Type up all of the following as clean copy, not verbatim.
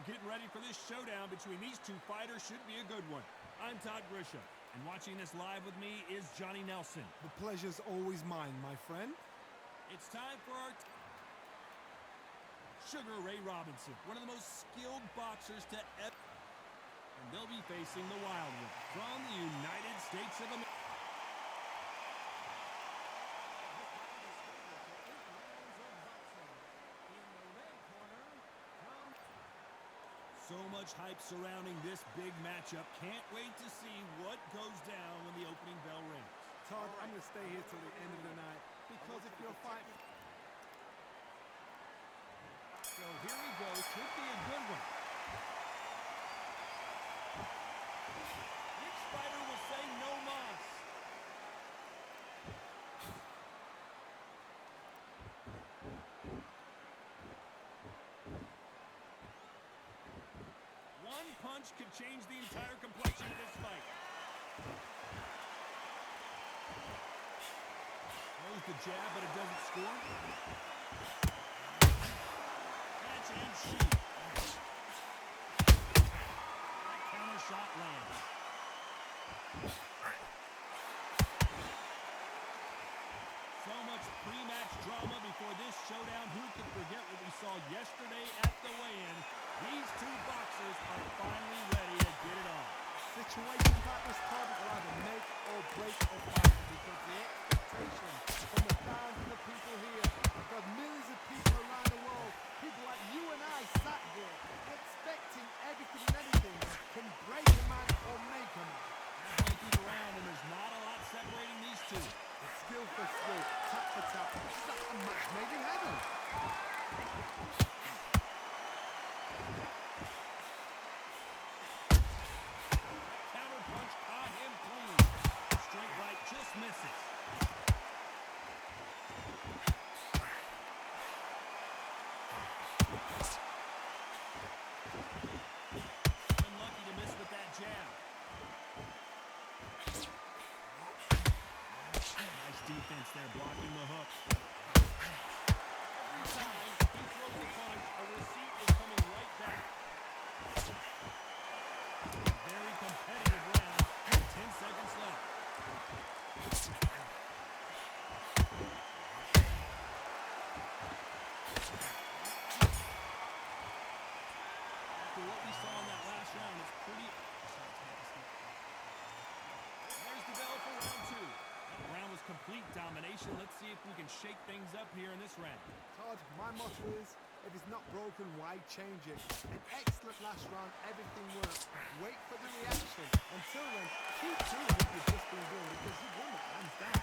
are getting ready for this showdown between these two fighters. Should be a good one. I'm Todd Grisham, and watching this live with me is Johnny Nelson. The pleasure's always mine, my friend. It's time for our Sugar Ray Robinson, one of the most skilled boxers to ever. And they'll be facing the Wild One from the United States of America. So much hype surrounding this big matchup. Can't wait to see what goes down when the opening bell rings. Todd, I'm going to stay here till the end of the night because if you're fighting... So here we go. Could be a good one. Which fighter will say no mas? One punch could change the entire complexion of this fight. Throws the jab, but it doesn't score. Catch and shoot. That counter shot lands. So much pre-match drama before this showdown. Who could forget what we saw yesterday at the weigh-in? These two boxers are finally ready to get it on. Situations like this, Todd, will either make or break a fight because the expectation from the fans and the people here, because millions of people around the world, people like you and I sat here expecting everything and anything can break a man or make a man. Keep around, and there's not a lot separating these two. Skill for skill, tap for tap. It's like a match made in heaven. Counter punch caught him clean. Straight right just misses. Unlucky to miss with that jab. Nice defense there, blocking the hook. Every time he throws a punch, a receipt is coming right back. Very competitive round. 10 seconds left. After what we saw in that last round, it's pretty... There's the bell for round two. That round was complete domination. Let's see if we can shake things up here in this round. Todd, my motto is, if it's not broken, why change it? An excellent last round, everything worked. Wait for the reaction. Until then, keep doing what you've just been doing because you won it hands down.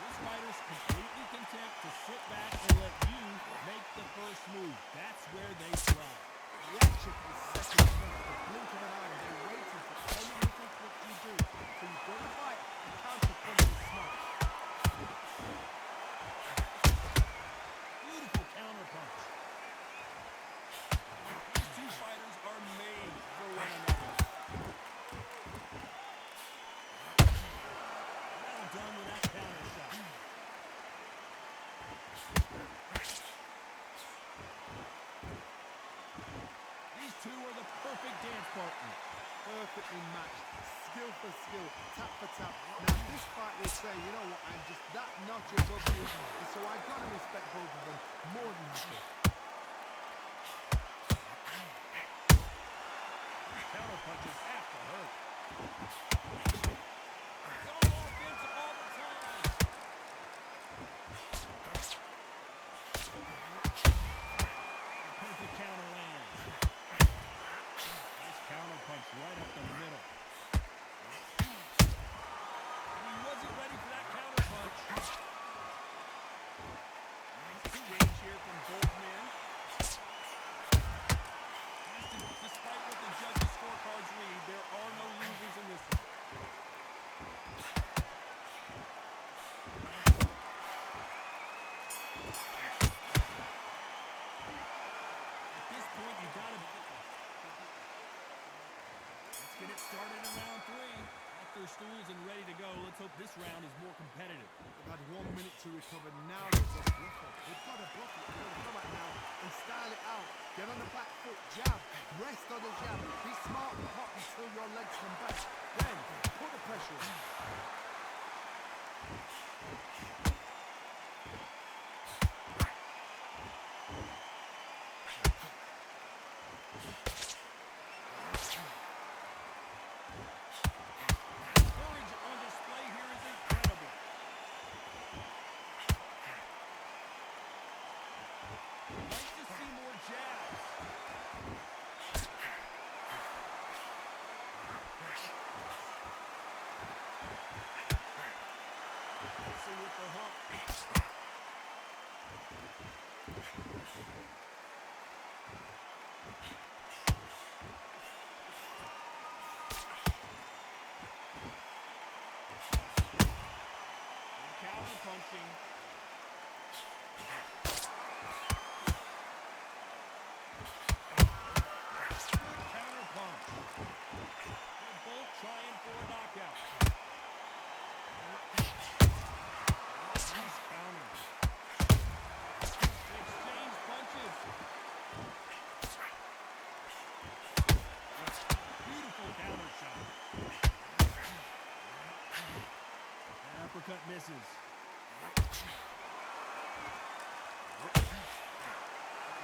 This fighter's completely content to sit back and let you make the first move. That's where they thrive. Reaction is second to none. The blink of an eye, they're waiting for any little what you do. So you've got to fight and counter punch and smash. Beautiful counter punch. These two fighters are made for one another. Well done with that counter shot. These two are the perfect dance partners. Perfectly matched, skill for skill, tap for tap. Now this fight will say, you know what, I'm just that notch above you, and so I gotta respect both of them more than you. Counter punches have to hurt. It's all offense all the time. Perfect counter lands. Nice counter punch right up the middle. And he wasn't ready for that counter punch. Nice two-range here from both men. Despite what the judges' scorecards read, there are no losers in this one. At this point, you gotta... Let's get it started in round three. That their stools and ready to go. Let's hope this round is more competitive. They've had 1 minute to recover. Now they've got to bluff it. They've got to bluff it. They've got to come out now and style it out. Get on the back foot, jab, rest on the jab. Be smart and hot until your legs come back. Then put the pressure on. Courage on display here is incredible. Like to see more jabs. See with the hook. Counter punching. Counter punch. They're both trying for a knockout. He's counting. Exchange punches. Beautiful counter shot. Uppercut misses.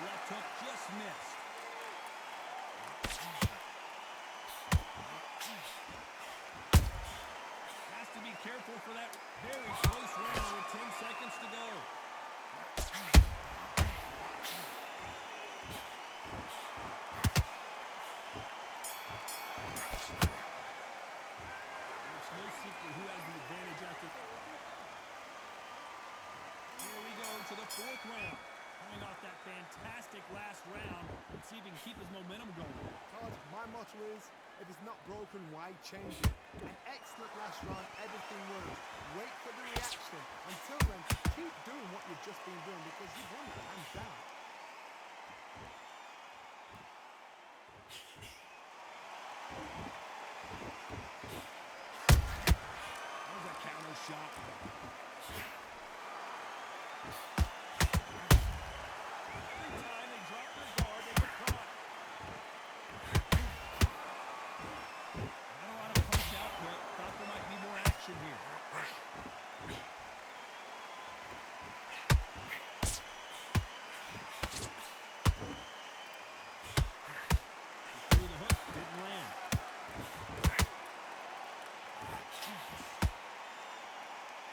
Left hook just missed. Has to be careful for that very close round with 10 seconds to go. There's no secret who has the advantage after. Here we go to the fourth round. Coming off that fantastic last round. Let's see if he can keep his momentum going. Todd, my motto is, if it's not broken, why change it? An excellent last round, everything works. Wait for the reaction. Until then, keep doing what you've just been doing because you've won it hands down. There's a counter shot. Every time they drop their guard, they get caught. Not a lot of punch output. Thought there might be more action here. Threw the hook, didn't land.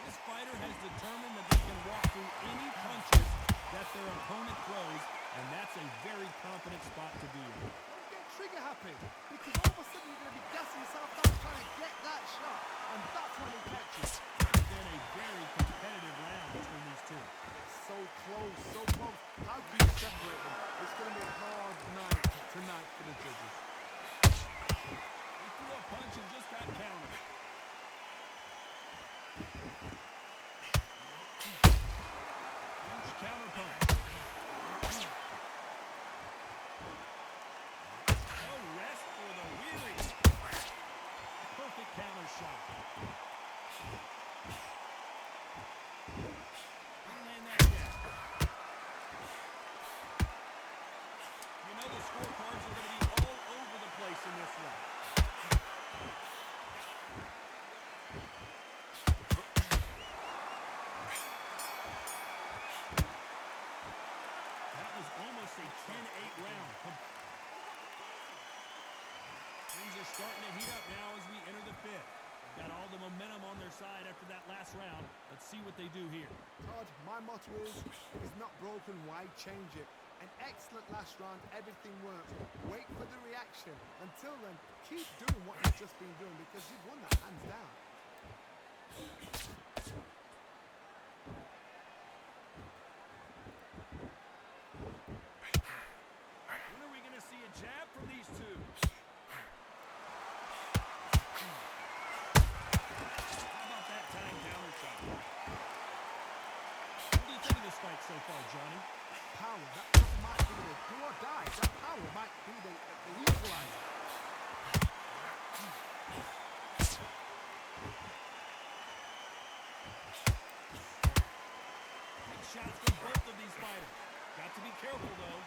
This fighter has determined that they can walk through any punches that their opponent throws, and that's a very confident spot to be in. Don't get trigger happy because all of a sudden you're going to be gassing yourself out trying to get that shot, and that's when it catches. It's been a very competitive round between these two. So close, so close. How do you separate them? It's going to be a hard night tonight for the judges. He threw a punch and just got countered. Huge counter punch. No rest for the wheelie. Perfect counter shot. Didn't land that jab. You know the scorecards are going to be all over the place in this one. That was almost a 10-8 round. Things are starting to heat up now as we enter the fifth. Got all the momentum on their side after that last round. Let's see what they do here. Todd, my motto is, if it's not broken, why change it? An excellent last round, everything works. Wait for the reaction. Until then, keep doing what you've just been doing because you've won that hands down. When are we going to see a jab from these two? How about that time counter shot? What do you think of this fight so far, Johnny? Power, that might be the do or die. That power might be the equalizer. careful, though.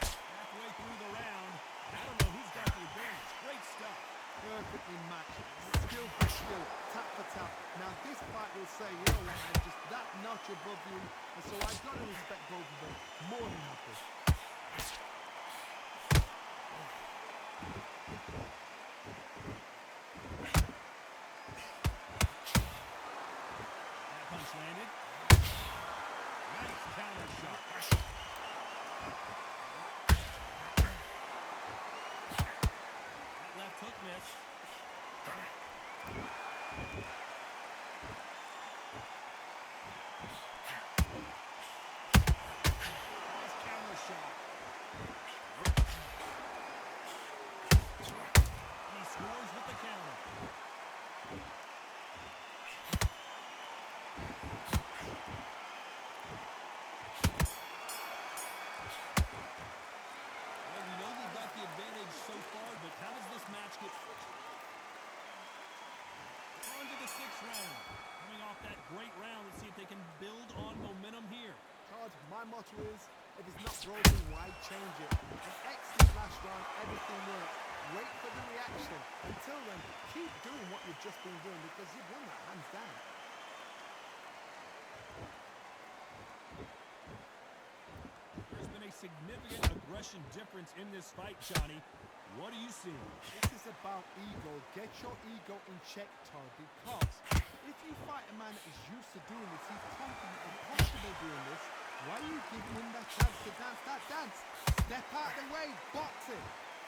Halfway through the round, I don't know who's got the advantage. Great stuff. Perfectly matched. Skill for skill. Tap for tap. Now this fight will say, you know what, I'm just that notch above you. And so I've got to respect both of them. More than happy. That punch landed. Nice counter shot. That left hook missed. Nice counter shot. He scores with the counter. Well, we know they've got the advantage so far, but how does this match get switched? On to the sixth round. Coming off that great round, let's see if they can build on momentum here. Todd, my motto is, if it's not broken, why change it? An excellent last round, everything worked. Wait for the reaction. Until then, keep doing what you've just been doing because you've won that hands down. There's been a significant aggression difference in this fight, Johnny. What do you see? This is about ego. Get your ego in check, Todd, because if you fight a man that is used to doing this, he's confident and comfortable doing this, why are you giving him that chance to dance that dance? Step out of the way, boxing.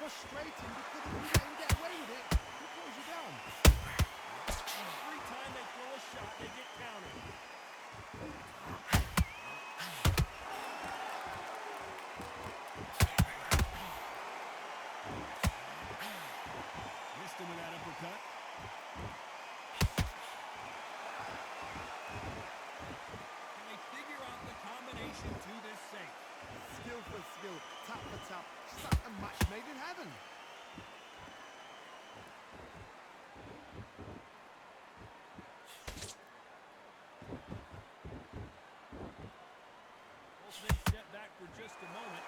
Frustrating because if you let him get away with it, he pulls you down. Every time they throw a shot, they get countered. Missed him with that uppercut. Can they figure out the combination to this safe? Skill for skill, tap for tap. Just like a match made in heaven. Both men step back for just a moment.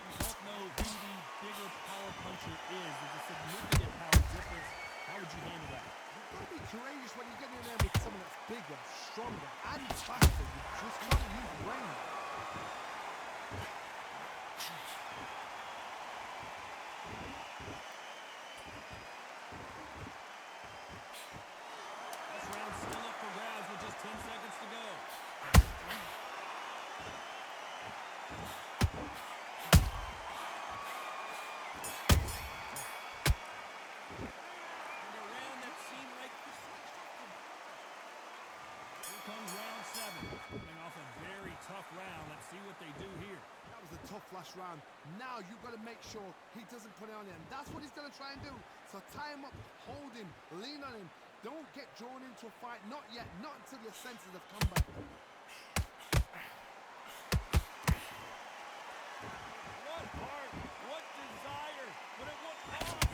We both know who the bigger power puncher is. There's a significant power difference. How would you handle that? You've got to be courageous when you get in there with someone that's bigger, stronger, and faster. You've just got to use brain. This round's still up for grabs with just 10 seconds to go. And a round that seemed like here comes round 7. Coming off a very tough round. Let's see what they do here. That was a tough last round. Now you've got to make sure he doesn't put it on him. That's what he's going to try and do. So tie him up, hold him, lean on him. Don't get drawn into a fight. Not yet. Not until your senses have come back. What heart, what desire, but at what cost?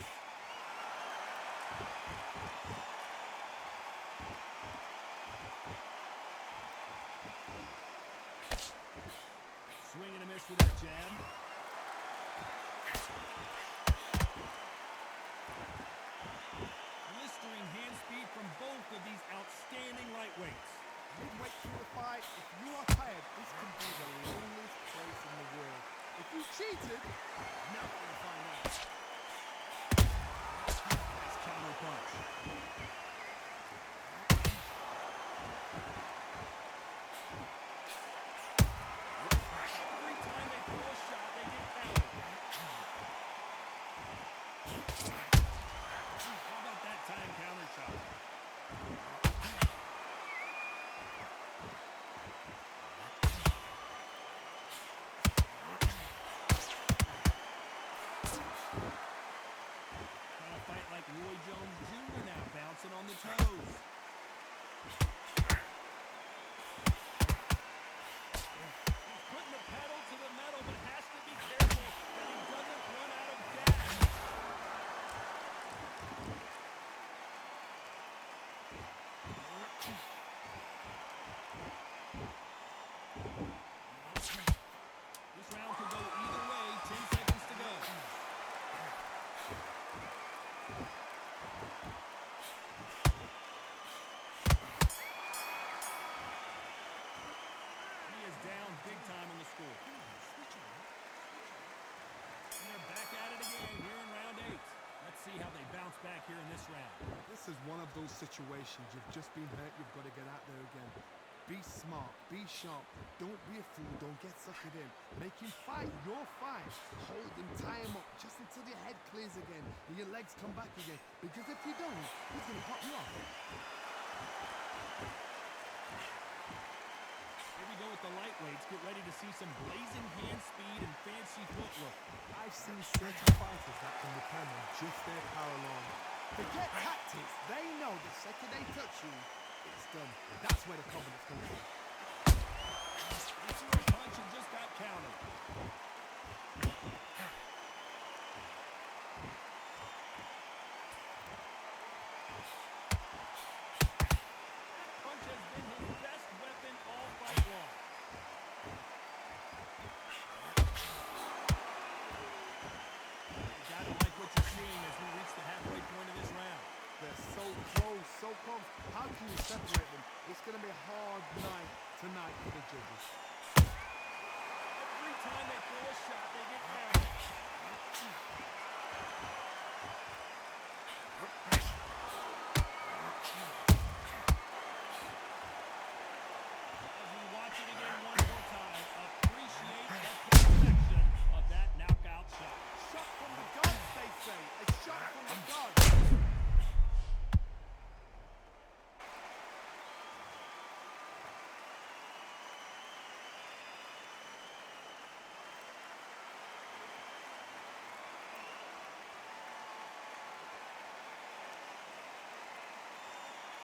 Swing and a miss with that jab. Blistering hand speed from both of these outstanding lightweights. Midway through the fight, if you are tired, this can be the loneliest place in the world. If you cheated, now we're going to find out. Nice counter punch. Every time they throw a shot, they get countered. How about that time counter shot? Trying to fight like Roy Jones Jr. now, bouncing on the toes. He's putting the pedal to the metal, but has to be careful that he doesn't run out of gas. score. And they're back at it again here in round 8. Let's see how they bounce back here in this round. This is one of those situations. You've just been hurt. You've got to get out there again. Be smart. Be sharp. Don't be a fool. Don't get suckered in. Make him fight your fight. Hold him. Tie him up just until your head clears again and your legs come back again. Because if you don't, he's going to pop you off. Here we go with the lightweights. Get ready to see some blazing hand speed and fancy footwork. I've seen certain fighters that can depend on just their power alone. Forget tactics. They know the second they touch you, it's done. That's where the confidence comes from. He threw a punch and just got countered. That punch has been his best weapon all fight long. You gotta like what you're seeing as we reach the halfway point of this round. They're so close, so close. How can you separate them? It's going to be a hard night tonight for the judges. Every time they throw a shot, they get countered.